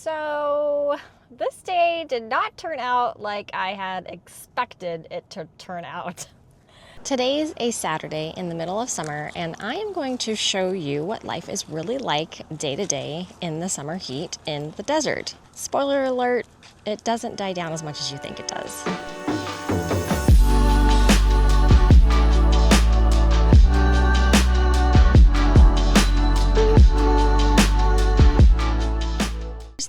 So this day did not turn out like I had expected it to turn out. Today's a Saturday in the middle of summer, and I am going to show you what life is really like day to day in the summer heat in the desert. Spoiler alert, it doesn't die down as much as you think it does.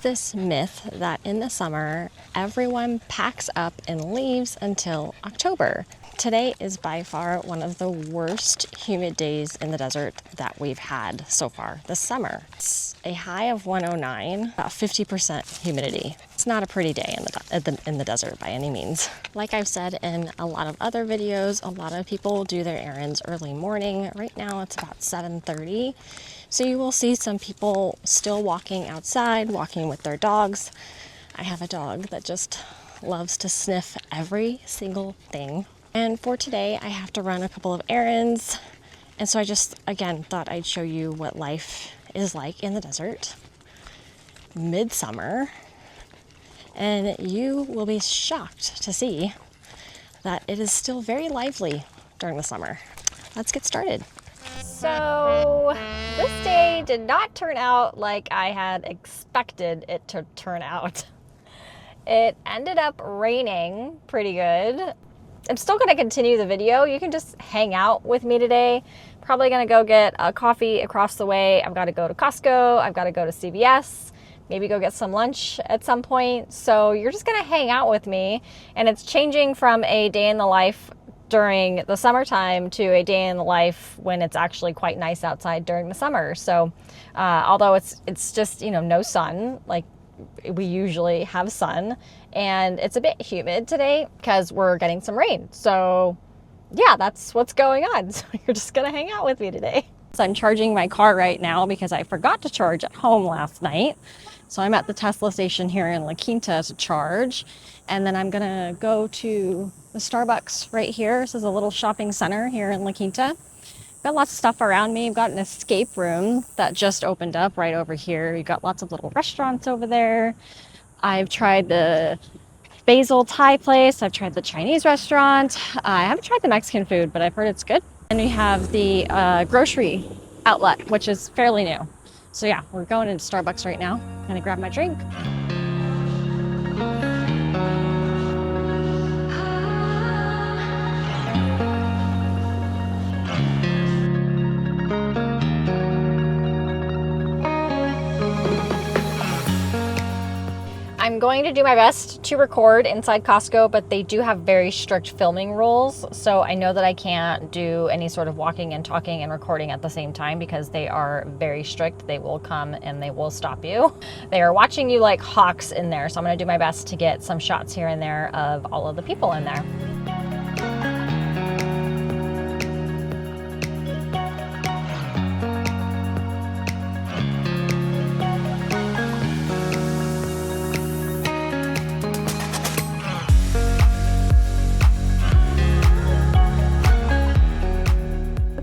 This myth that in the summer everyone packs up and leaves until October. Today is by far one of the worst humid days in the desert that we've had so far this summer. It's a high of 109, about 50% humidity. It's not a pretty day in the desert by any means. Like I've said in a lot of other videos, a lot of people do their errands early morning. Right now it's about 7:30. So you will see some people still walking outside, walking with their dogs. I have a dog that just loves to sniff every single thing. And for today, I have to run a couple of errands. And so I just, again, thought I'd show you what life is like in the desert, midsummer. And you will be shocked to see that it is still very lively during the summer. Let's get started. So this day did not turn out like I had expected it to turn out. It ended up raining pretty good. I'm still going to continue the video. You can just hang out with me today. Probably going to go get a coffee across the way. I've got to go to Costco. I've got to go to CVS. Maybe go get some lunch at some point. So you're just going to hang out with me. And it's changing from a day in the life during the summertime to a day in the life when it's actually quite nice outside during the summer. So although it's just, no sun, like we usually have sun, and it's a bit humid today because we're getting some rain. So yeah, that's what's going on. So you're just gonna hang out with me today. So I'm charging my car right now because I forgot to charge at home last night. So I'm at the Tesla station here in La Quinta to charge. And then I'm gonna go to the Starbucks right here. This is a little shopping center here in La Quinta. Got lots of stuff around me. I've got an escape room that just opened up right over here. You've got lots of little restaurants over there. I've tried the basil Thai place. I've tried the Chinese restaurant. I haven't tried the Mexican food, but I've heard it's good. And we have the grocery outlet, which is fairly new. So yeah, we're going into Starbucks right now. I'm gonna grab my drink. I'm going to do my best to record inside Costco, but they do have very strict filming rules. So I know that I can't do any sort of walking and talking and recording at the same time because they are very strict. They will come and they will stop you. They are watching you like hawks in there. So I'm going to do my best to get some shots here and there of all of the people in there.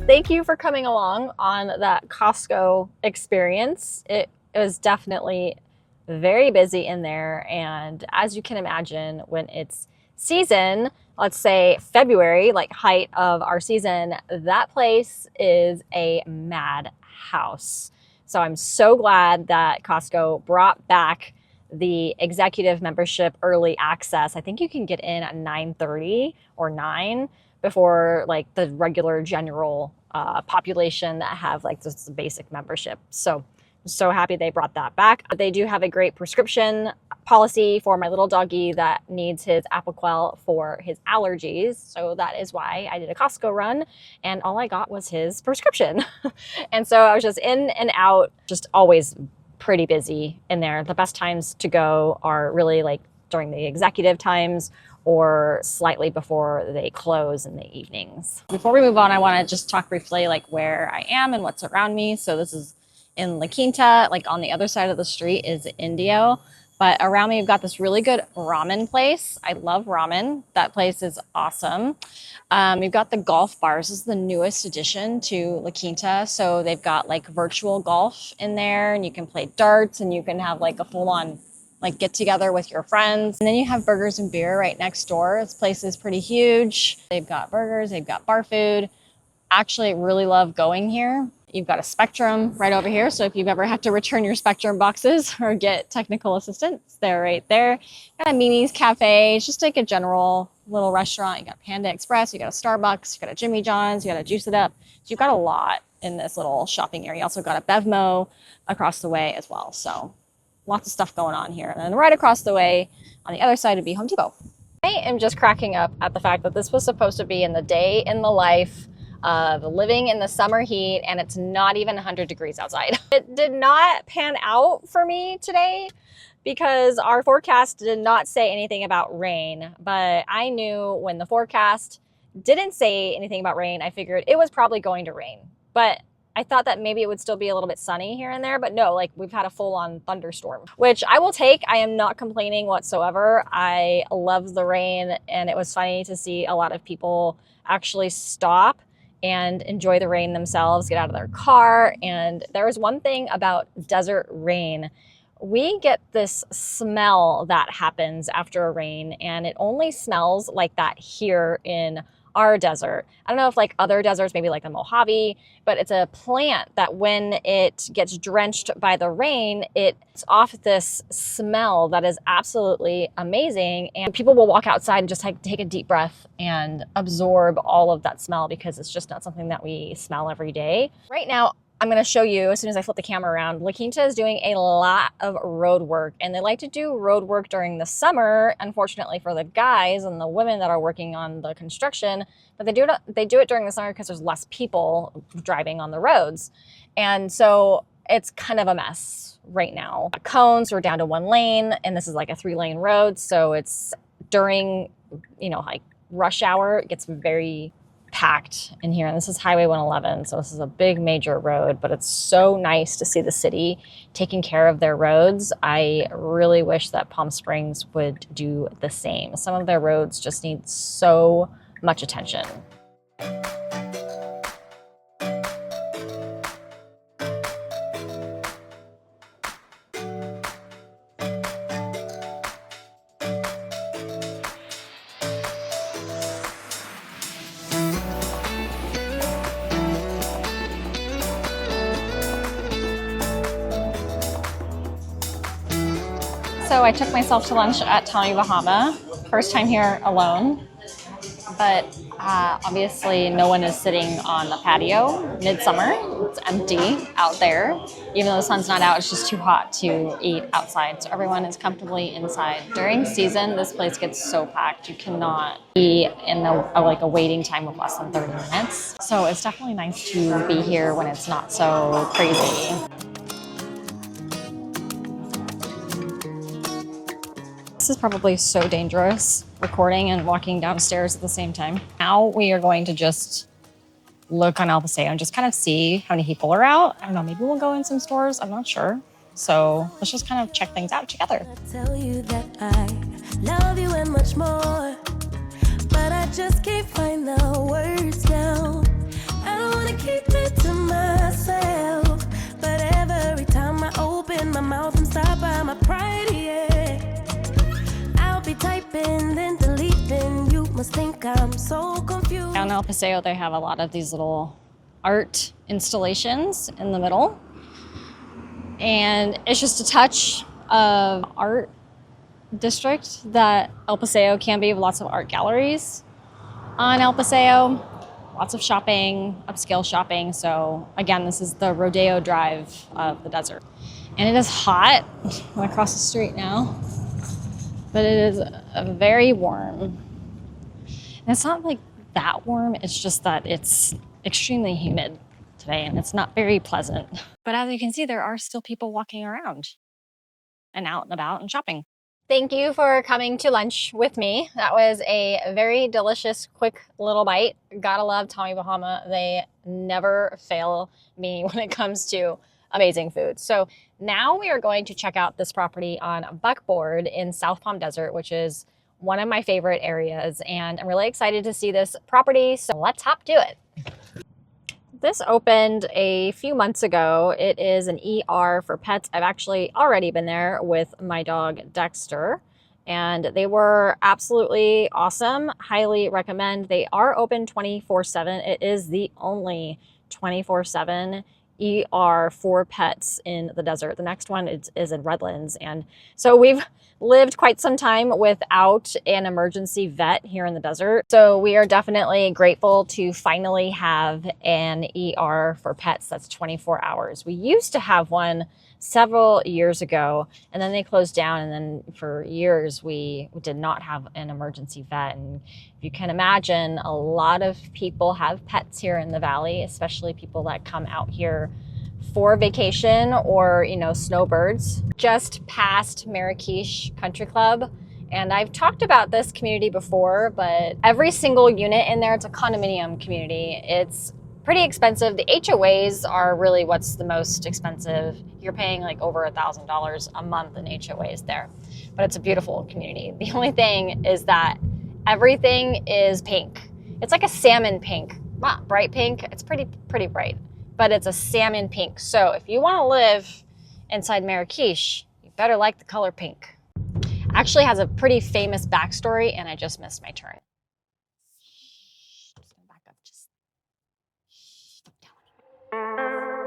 Thank you for coming along on that Costco experience. It was definitely very busy in there. And as you can imagine, when it's season, let's say February, like height of our season, that place is a madhouse. So I'm so glad that Costco brought back the executive membership early access. I think you can get in at 9:30 or 9 before like the regular general population that have like this basic membership. So I'm so happy they brought that back. They do have a great prescription policy for my little doggy that needs his Apoquel for his allergies. So that is why I did a Costco run and all I got was his prescription. And so I was just in and out, just always pretty busy in there. The best times to go are really like during the executive times or slightly before they close in the evenings. Before we move on, I want to just talk briefly like where I am and what's around me. So this is in La Quinta, like on the other side of the street is Indio. But around me, we've got this really good ramen place. I love ramen. That place is awesome. We've got the golf bars. This is the newest addition to La Quinta. So they've got like virtual golf in there, and you can play darts, and you can have like a full-on like get together with your friends. And then you have burgers and beer right next door. This place is pretty huge. They've got burgers, they've got bar food. Actually, I really love going here. You've got a Spectrum right over here. So if you've ever had to return your Spectrum boxes or get technical assistance, they're right there. Got a Mimi's Cafe. It's just like a general little restaurant. You got Panda Express, you got a Starbucks, you got a Jimmy John's, you got a Juice It Up. So you've got a lot in this little shopping area. You also got a Bevmo across the way as well. So lots of stuff going on here. And then right across the way on the other side would be Home Depot. I am just cracking up at the fact that this was supposed to be in the day in the life of living in the summer heat, and it's not even 100 degrees outside. It did not pan out for me today because our forecast did not say anything about rain, but I knew when the forecast didn't say anything about rain, I figured it was probably going to rain. But I thought that maybe it would still be a little bit sunny here and there, but no, like we've had a full-on thunderstorm, which I will take. I am not complaining whatsoever. I love the rain, and it was funny to see a lot of people actually stop and enjoy the rain themselves, get out of their car. And there is one thing about desert rain. We get this smell that happens after a rain, and it only smells like that here in our desert. I don't know if like other deserts, maybe like the Mojave, but it's a plant that when it gets drenched by the rain, it's off this smell that is absolutely amazing. And people will walk outside and just take a deep breath and absorb all of that smell because it's just not something that we smell every day. Right now, I'm going to show you as soon as I flip the camera around. La Quinta is doing a lot of road work, and they like to do road work during the summer, unfortunately for the guys and the women that are working on the construction, but they do it during the summer because there's less people driving on the roads. And so it's kind of a mess right now. Cones are down to 1 lane, and this is like a 3-lane road. So it's during, like rush hour, it gets very packed in here. And this is Highway 111, so this is a big major road, but it's so nice to see the city taking care of their roads. I really wish that Palm Springs would do the same. Some of their roads just need so much attention. So I took myself to lunch at Tommy Bahama. First time here alone, but obviously no one is sitting on the patio. Midsummer, it's empty out there. Even though the sun's not out, it's just too hot to eat outside. So everyone is comfortably inside. During season, this place gets so packed. You cannot be in a waiting time of less than 30 minutes. So it's definitely nice to be here when it's not so crazy. This is probably so dangerous, recording and walking downstairs at the same time. Now we are going to just look on El Paseo and just kind of see how many people are out. I don't know, maybe we'll go in some stores, I'm not sure. So let's just kind of check things out together. I tell you that I love you and much more, but I just can't find the words now. I don't want to keep it to myself, but every time I open my mouth, I'm stopped by my pride, yeah. Be typing, then deleting. You must think I'm so confused. Down in El Paseo, they have a lot of these little art installations in the middle. And it's just a touch of art district that El Paseo can be, with lots of art galleries on El Paseo. Lots of shopping, upscale shopping. So again, this is the Rodeo Drive of the desert. And it is hot. I'm across the street now. But it is very warm. And it's not like that warm, it's just that it's extremely humid today and it's not very pleasant. But as you can see, there are still people walking around and out and about and shopping. Thank you for coming to lunch with me. That was a very delicious, quick little bite. Gotta love Tommy Bahama. They never fail me when it comes to amazing food. So now we are going to check out this property on Buckboard in South Palm Desert, which is one of my favorite areas. And I'm really excited to see this property. So let's hop to it. This opened a few months ago. It is an ER for pets. I've actually already been there with my dog Dexter, and they were absolutely awesome. Highly recommend. They are open 24/7. It is the only 24/7 ER for pets in the desert. The next one is in Redlands. And so we've lived quite some time without an emergency vet here in the desert. So we are definitely grateful to finally have an ER for pets that's 24 hours. We used to have one several years ago, and then they closed down, and then for years we did not have an emergency vet. And if you can imagine, a lot of people have pets here in the valley, especially people that come out here for vacation or, you know, snowbirds. Just past Marrakesh Country Club. And I've talked about this community before, but every single unit in there, it's a condominium community. It's pretty expensive. The HOAs are really what's the most expensive. You're paying like over $1,000 a month in HOAs there, but it's a beautiful community. The only thing is that everything is pink. It's like a salmon pink, not bright pink. It's pretty bright, but it's a salmon pink. So if you want to live inside Marrakesh, you better like the color pink. Actually has a pretty famous backstory, and I just missed my turn. Just gonna back up, just stop telling me.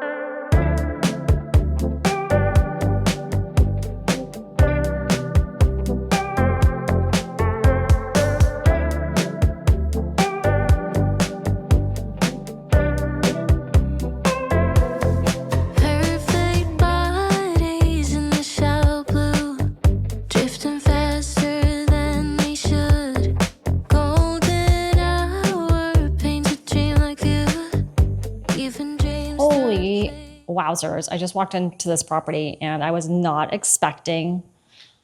Wowzers. I just walked into this property and I was not expecting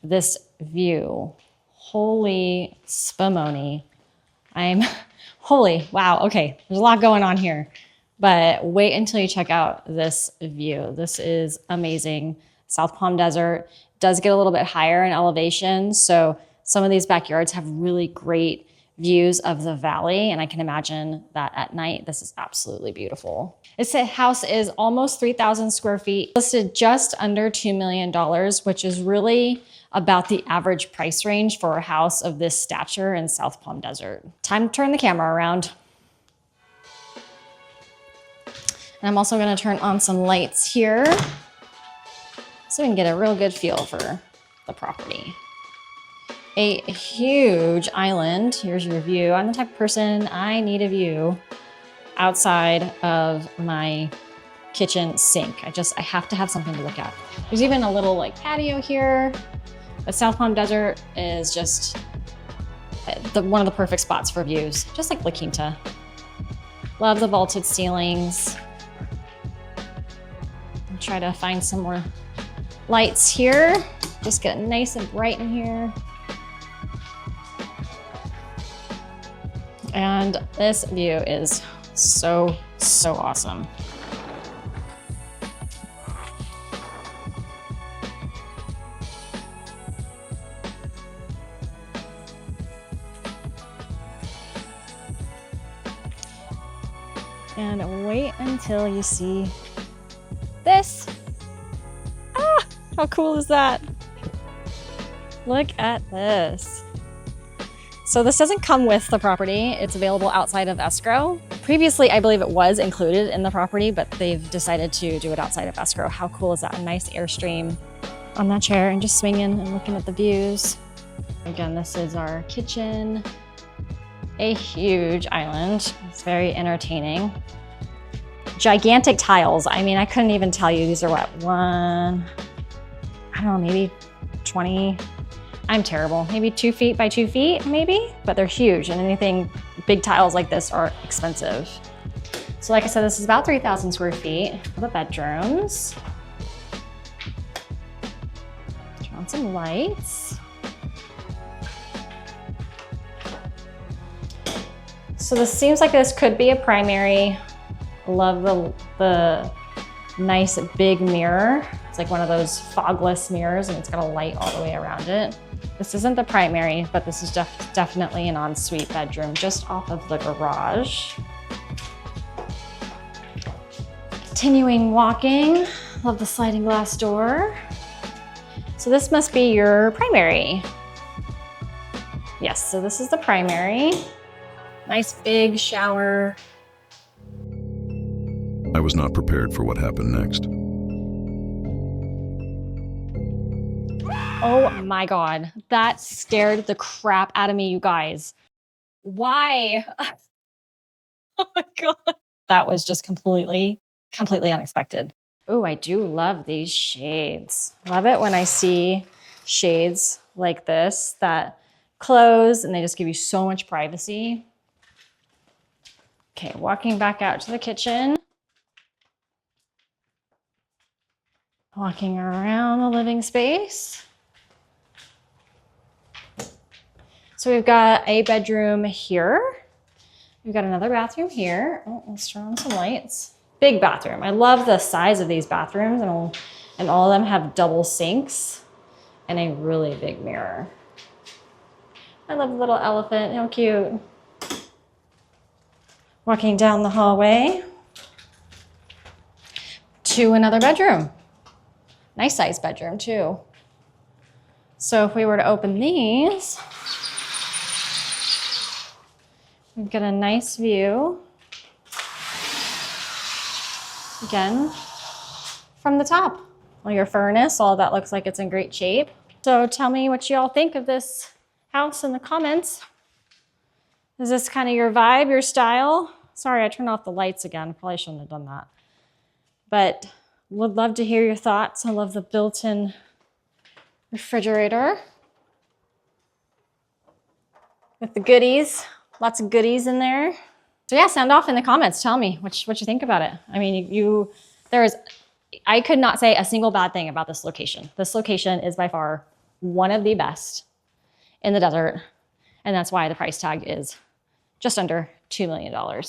this view. Holy spumoni. Holy, wow. Okay, there's a lot going on here, but wait until you check out this view. This is amazing. South Palm Desert does get a little bit higher in elevation, so some of these backyards have really great views of the valley, and I can imagine that at night this is absolutely beautiful. This house is almost 3,000 square feet, listed just under $2 million, which is really about the average price range for a house of this stature in South Palm Desert. Time to turn the camera around. And I'm also going to turn on some lights here so we can get a real good feel for the property. A huge island. Here's your view. I'm the type of person, I need a view outside of my kitchen sink. I have to have something to look at. There's even a little like patio here. But South Palm Desert is just one of the perfect spots for views, just like La Quinta. Love the vaulted ceilings. I'll try to find some more lights here. Just get nice and bright in here. And this view is so awesome. And wait until you see this. Ah, how cool is that? Look at this. So this doesn't come with the property. It's available outside of escrow. Previously, I believe it was included in the property, but they've decided to do it outside of escrow. How cool is that? A nice Airstream on that chair and just swinging and looking at the views. Again, this is our kitchen. A huge island. It's very entertaining. Gigantic tiles. I mean, I couldn't even tell you. These are what, I don't know, maybe 20, I'm terrible. Maybe 2 feet by 2 feet, maybe, but they're huge, and anything big tiles like this are expensive. So like I said, this is about 3,000 square feet. The bedrooms. Turn on some lights. So this seems like this could be a primary. Love the Nice big mirror. It's like one of those fogless mirrors and it's got a light all the way around it. This isn't the primary, but this is definitely an ensuite bedroom just off of the garage. Continuing walking, love the sliding glass door. So this must be your primary. Yes, so this is the primary. Nice big shower. I was not prepared for what happened next. Oh my God, that scared the crap out of me, you guys. Why? Oh my God. That was just completely unexpected. Oh, I do love these shades. Love it when I see shades like this that close and they just give you so much privacy. Okay, walking back out to the kitchen. Walking around the living space. So we've got a bedroom here. We've got another bathroom here. Oh, let's turn on some lights. Big bathroom. I love the size of these bathrooms, and all of them have double sinks and a really big mirror. I love the little elephant, how cute. Walking down the hallway to another bedroom. Nice size bedroom too. So if we were to open these, we've got a nice view. Again, from the top. Well, your furnace, all that looks like it's in great shape. So tell me what you all think of this house in the comments. Is this kind of your vibe, your style? Sorry, I turned off the lights again. Probably shouldn't have done that. But would love to hear your thoughts. I love the built-in refrigerator with the goodies. Lots of goodies in there. So yeah, sound off in the comments. Tell me what you think about it. I mean, I could not say a single bad thing about this location. This location is by far one of the best in the desert. And that's why the price tag is just under $2 million.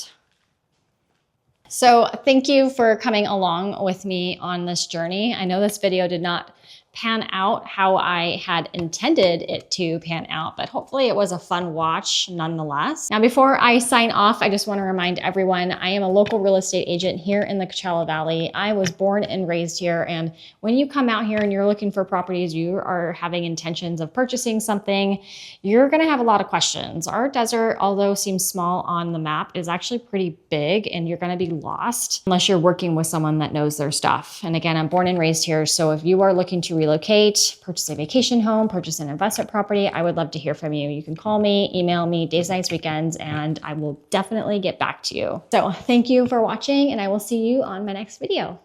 So thank you for coming along with me on this journey. I know this video did not pan out how I had intended it to pan out, but hopefully it was a fun watch nonetheless. Now, before I sign off, I just want to remind everyone, I am a local real estate agent here in the Coachella Valley. I was born and raised here, and when you come out here and you're looking for properties, you are having intentions of purchasing something, you're going to have a lot of questions. Our desert, although seems small on the map, is actually pretty big, and you're going to be lost unless you're working with someone that knows their stuff. And again, I'm born and raised here, so if you are looking to relocate, purchase a vacation home, purchase an investment property, I would love to hear from you. You can call me, email me, days, nights, weekends, and I will definitely get back to you. So thank you for watching, and I will see you on my next video.